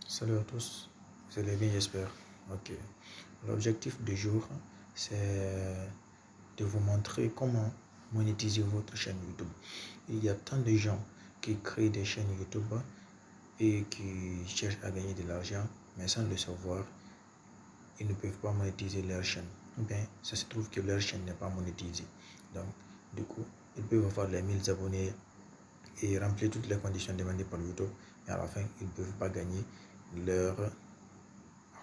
Salut à tous, vous allez bien, j'espère. Ok. L'objectif du jour, c'est de vous montrer comment monétiser votre chaîne YouTube. Il y a tant de gens qui créent des chaînes YouTube et qui cherchent à gagner de l'argent, mais sans le savoir, ils ne peuvent pas monétiser leur chaîne. Ou bien, ça se trouve que leur chaîne n'est pas monétisée. Donc, du coup, ils peuvent avoir les 1000 abonnés et remplir toutes les conditions demandées par YouTube, mais à la fin, ils ne peuvent pas gagner leur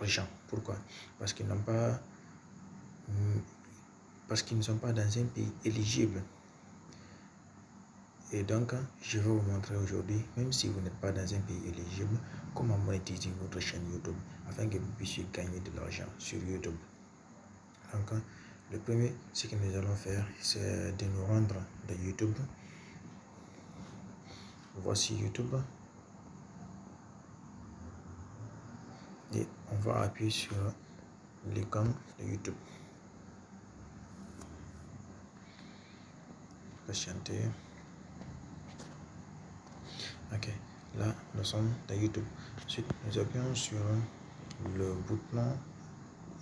argent. Pourquoi? Parce qu'ils n'ont pas parce qu'ils ne sont pas dans un pays éligible. Et donc, je vais vous montrer aujourd'hui, même si vous n'êtes pas dans un pays éligible, comment monétiser votre chaîne YouTube afin que vous puissiez gagner de l'argent sur YouTube. Donc, le premier, ce que nous allons faire, c'est de nous rendre dans YouTube. Voici YouTube. Et on va appuyer sur l'icône de YouTube. Patienter. Ok, là nous sommes dans YouTube. Ensuite, nous appuyons sur le bouton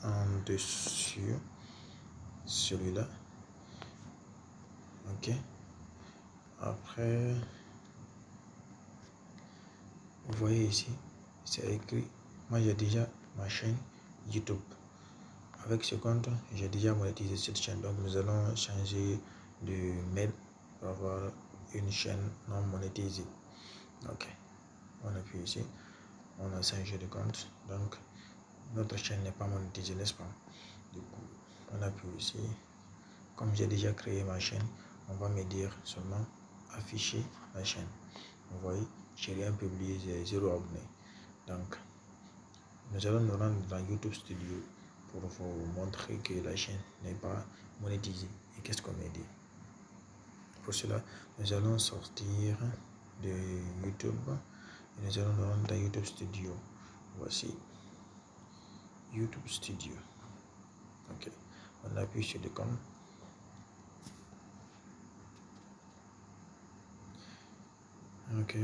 en dessus, celui-là. Ok, après, vous voyez ici, c'est écrit, moi j'ai déjà ma chaîne YouTube. Avec ce compte, j'ai déjà monétisé cette chaîne, donc nous allons changer de mail pour avoir une chaîne non monétisée. Ok, on appuie ici, on a changé de compte, donc notre chaîne n'est pas monétisée, n'est-ce pas? Du coup, on appuie ici. Comme j'ai déjà créé ma chaîne, on va me dire seulement afficher la chaîne. Vous voyez, j'ai rien publié, j'ai 0 abonné. Donc, nous allons nous rendre dans YouTube Studio pour vous montrer que la chaîne n'est pas monétisée. Et qu'est-ce qu'on me dit? Pour cela, nous allons sortir de YouTube et nous allons nous rendre dans YouTube Studio. Voici YouTube Studio. Ok, on appuie sur l'icône. Ok,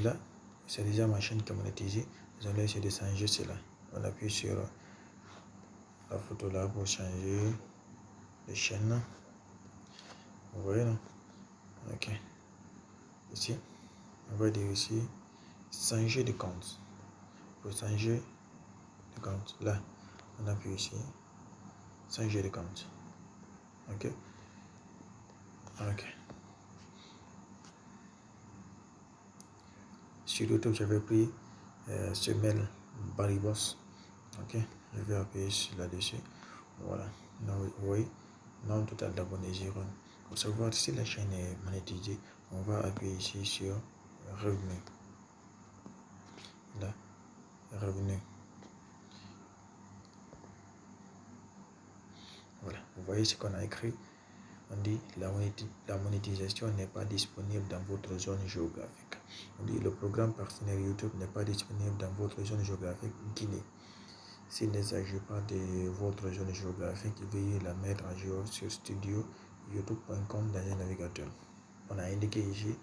là, c'est déjà ma chaîne qui est monétisée. Nous allons essayer de changer cela. On appuie sur la photo là pour changer de chaîne. Vous voyez là? Ok. Ici, on va dire ici changer de compte. Pour changer de compte, là, on appuie ici, changer de compte. Ok. Ok. Sur YouTube, j'avais pris ce mail Baribos. Ok. Je vais appuyer là-dessus. Voilà. Vous voyez, nombre total d'abonnés 0. Pour savoir si la chaîne est monétisée, on va appuyer ici sur revenu. Là, revenu. Voilà, vous voyez ce qu'on a écrit. On dit la monétisation n'est pas disponible dans votre zone géographique. On dit le programme partenaire YouTube n'est pas disponible dans votre zone géographique Guinée. S'il ne s'agit pas de votre zone géographique, veuillez la mettre à jour sur studio youtube.com dans un navigateur. On a indiqué ici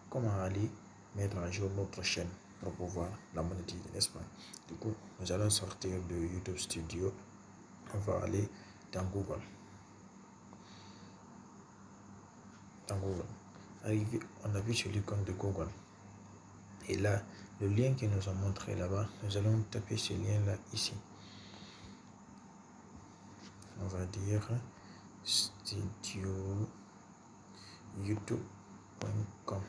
comment aller mettre à jour notre chaîne pour pouvoir la monétiser, n'est-ce pas? Du coup, nous allons sortir de YouTube Studio. On va aller dans Google. On appuie sur l'icône de Google. Et là, le lien qu'ils nous ont montré là-bas, nous allons taper ce lien-là ici. On va dire studio youtube.com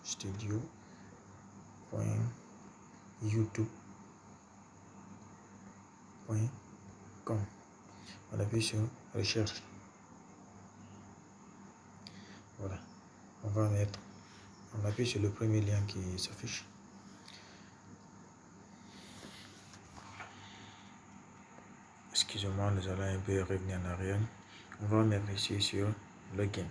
studio.youtube.com. On appuie sur recherche. Voilà. On appuie sur le premier lien qui s'affiche. Excusez-moi, nous allons un peu revenir en arrière. On va mettre ici sur login.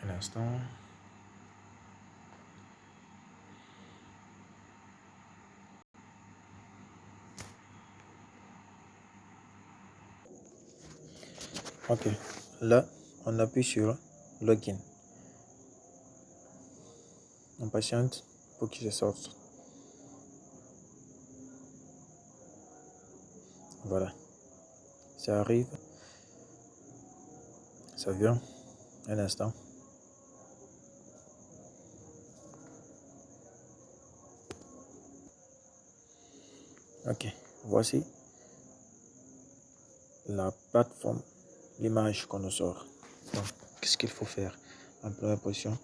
Un instant. Ok, là, on appuie sur Login. On patiente pour qu'il se sorte. Voilà, ça arrive, ça vient, un instant. Ok, voici la plateforme, l'image qu'on nous sort. Donc, qu'est-ce qu'il faut faire? En première position,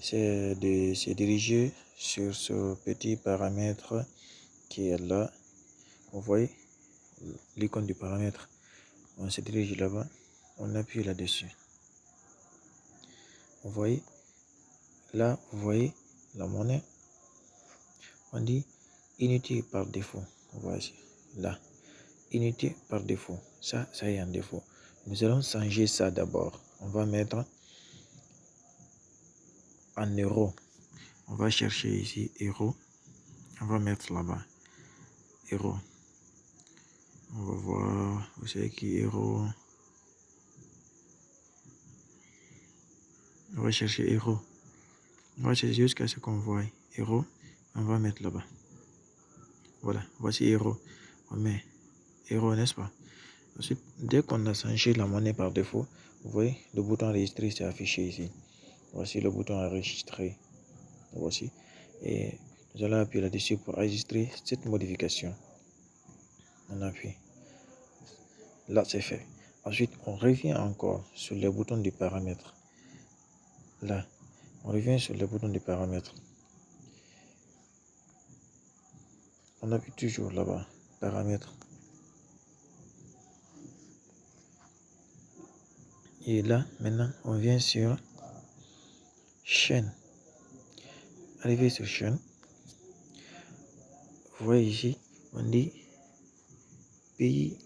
c'est de se diriger sur ce petit paramètre qui est là. Vous voyez l'icône du paramètre. On se dirige là-bas, on appuie là-dessus. Vous voyez, là, vous voyez la monnaie. On dit unité par défaut. Voici, là, unité par défaut. Ça est un défaut. Nous allons changer ça d'abord. On va mettre en euros. On va chercher ici euros. On va mettre là-bas euros. On va voir, vous savez qui euros. On va chercher euros. On va chercher jusqu'à ce qu'on voit euros. On va mettre là-bas. Voilà, voici euros. On met euros, n'est-ce pas? Ensuite, dès qu'on a changé la monnaie par défaut, vous voyez, le bouton enregistrer s'est affiché ici. Voici le bouton enregistrer. Voici. Et nous allons appuyer là-dessus pour enregistrer cette modification. On appuie. Là, c'est fait. Ensuite, on revient encore sur le bouton du paramètre. Là, on revient sur le bouton du paramètre. On appuie toujours là-bas, paramètres. Et là, maintenant, on vient sur chaîne. Arrivé sur chaîne. Vous voyez ici, on dit pays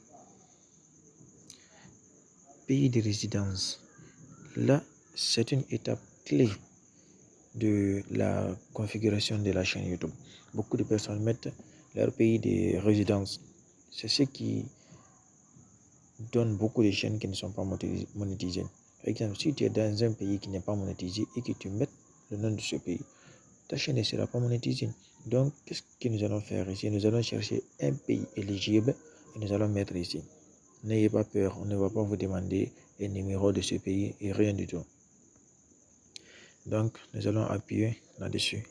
de résidence. Là, c'est une étape clé de la configuration de la chaîne YouTube. Beaucoup de personnes mettent leur pays de résidence. C'est ce qui donne beaucoup de chaînes qui ne sont pas monétisées. Par exemple, si tu es dans un pays qui n'est pas monétisé et que tu mets le nom de ce pays, ta chaîne ne sera pas monétisée. Donc, qu'est-ce que nous allons faire ici? Nous allons chercher un pays éligible et nous allons mettre ici. N'ayez pas peur, on ne va pas vous demander un numéro de ce pays et rien du tout. Donc, nous allons appuyer là-dessus.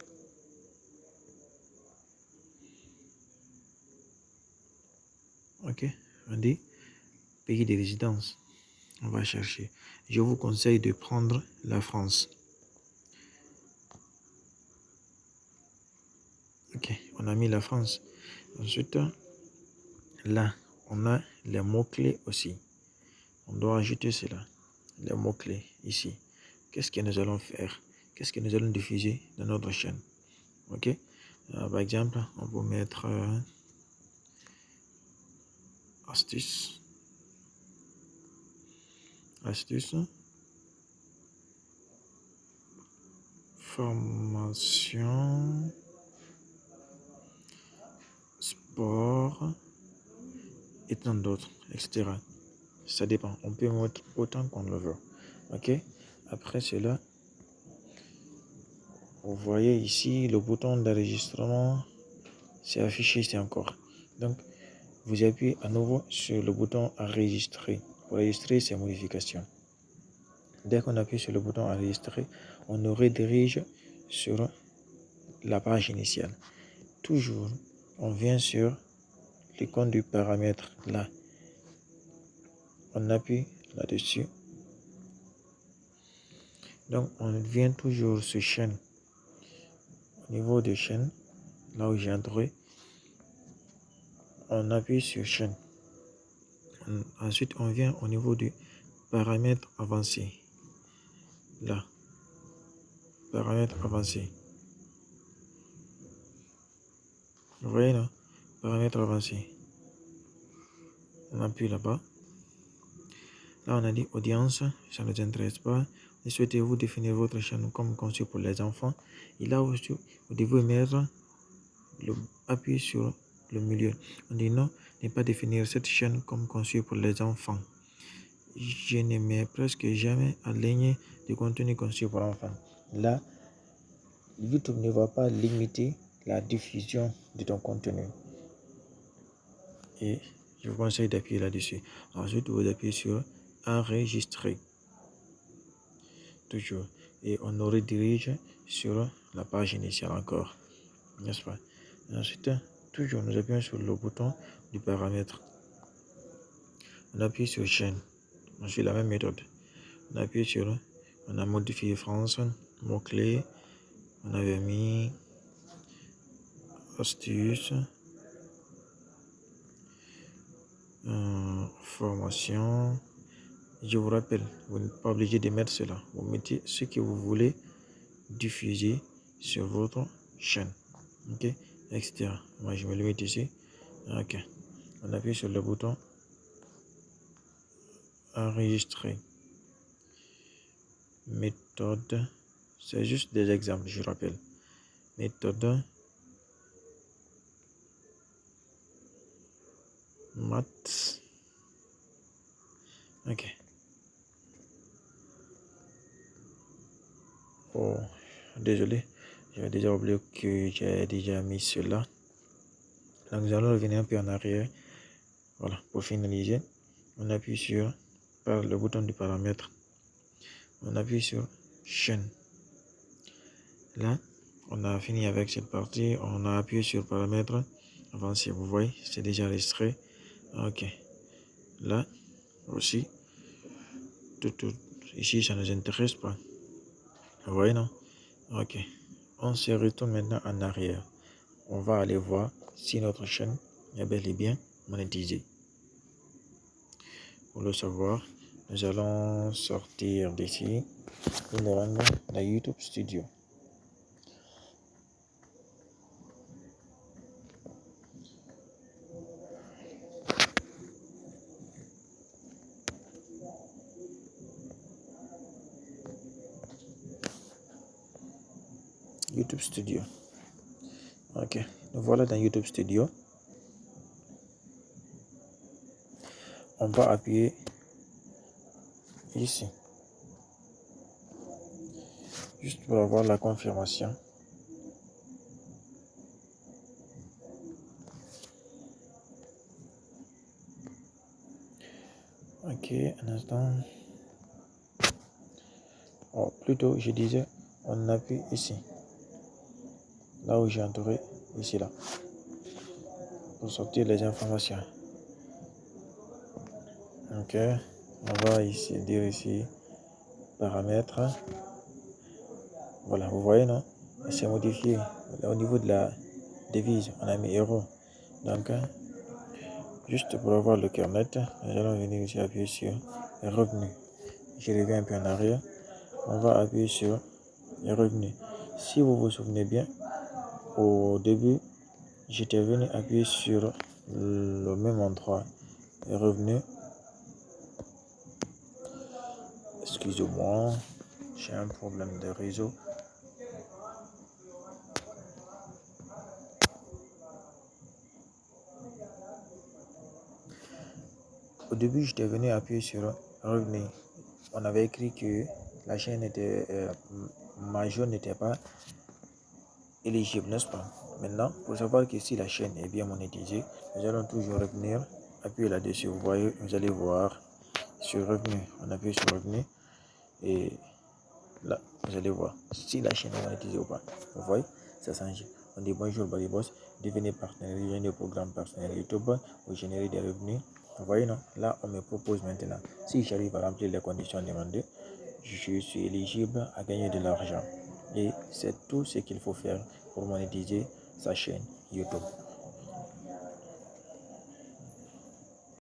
Ok, on dit pays de résidence. On va chercher. Je vous conseille de prendre la France. Ok, on a mis la France. Ensuite, là, on a les mots-clés aussi. On doit ajouter cela. Les mots-clés ici. Qu'est-ce que nous allons faire? Qu'est-ce que nous allons diffuser dans notre chaîne? Ok. Par exemple, on peut mettre astuce. Astuce. Formation. Sport. Et tant d'autres, etc. Ça dépend. On peut mettre autant qu'on le veut. Ok. Après cela, vous voyez ici le bouton d'enregistrement. C'est affiché ici encore. Donc, vous appuyez à nouveau sur le bouton enregistrer pour enregistrer ces modifications. Dès qu'on appuie sur le bouton enregistrer, on nous redirige sur la page initiale. Toujours, on vient sur l'icône du paramètre là. On appuie là-dessus. Donc, on vient toujours sur chaîne. Au niveau de chaîne, là où j'ai entré, on appuie sur chaîne. Ensuite, on vient au niveau du paramètre avancé. Là, paramètre avancé. Vous voyez là, paramètre avancé. On appuie là-bas. Là, on a dit audience, ça ne nous intéresse pas. Souhaitez-vous définir votre chaîne comme conçue pour les enfants? Et là aussi, vous devez mettre appuyer sur le milieu. On dit non, ne pas définir cette chaîne comme conçue pour les enfants. je ne mets presque jamais en ligne du contenu conçu pour enfants. Là, YouTube ne va pas limiter la diffusion de ton contenu. Et je vous conseille d'appuyer là-dessus. Ensuite, vous appuyez sur enregistrer. Toujours. Et on nous redirige sur la page initiale encore. N'est-ce pas? Ensuite, toujours, nous appuyons sur le bouton du paramètre. On appuie sur chaîne. On suit la même méthode. On appuie sur, on a modifié France, mot-clé, on avait mis astuce, formation. Je vous rappelle, vous n'êtes pas obligé de mettre cela. Vous mettez ce que vous voulez diffuser sur votre chaîne. Ok, etc. Moi, je me le mets ici. Ok. On appuie sur le bouton enregistrer. Méthode. C'est juste des exemples, je rappelle. Méthode. Maths. Ok. Oh, désolé, j'avais déjà oublié que j'ai déjà mis cela. Donc nous allons revenir un peu en arrière. Voilà, pour finaliser, on appuie sur le bouton du paramètre. On appuie sur chaîne. Là, on a fini avec cette partie. On a appuyé sur paramètre. Avancez, vous voyez, c'est déjà enregistré. Ok. Là aussi, tout ici, ça ne nous intéresse pas. Vous voyez, non? Ok. On se retourne maintenant en arrière. On va aller voir si notre chaîne est bel et bien monétisée. Pour le savoir, nous allons sortir d'ici et nous rendre dans YouTube Studio. YouTube Studio. Ok, nous voilà dans YouTube Studio. On va appuyer ici. Juste pour avoir la confirmation. Ok, un instant. Oh, plutôt, je disais, on appuie ici. Là où j'ai entouré, ici, là. Pour sortir les informations. Ok, on va ici, dire ici, paramètres. Voilà, vous voyez, non? C'est modifié. Au niveau de la devise, on a mis euro. Donc, juste pour avoir le cœur net, nous allons venir ici appuyer sur revenus. Je reviens un peu en arrière. On va appuyer sur les revenus. Si vous vous souvenez bien, au début, j'étais venu appuyer sur le même endroit. Les revenus. Excusez-moi, j'ai un problème de réseau. Au début, j'étais venu appuyer sur revenus. On avait écrit que la chaîne était majeure n'était pas éligible, n'est-ce pas? Maintenant, pour savoir que si la chaîne est bien monétisée, nous allons toujours revenir, appuyer là-dessus. Vous voyez, vous allez voir sur revenu. On appuie sur revenu et là, vous allez voir si la chaîne est monétisée ou pas. Vous voyez, ça change. On dit bonjour Boss, devenez partenaire, rejoignez le programme partenaire YouTube, vous générez des revenus. Vous voyez, non? Là, on me propose maintenant, si j'arrive à remplir les conditions demandées, je suis éligible à gagner de l'argent. Et c'est tout ce qu'il faut faire pour monétiser sa chaîne YouTube.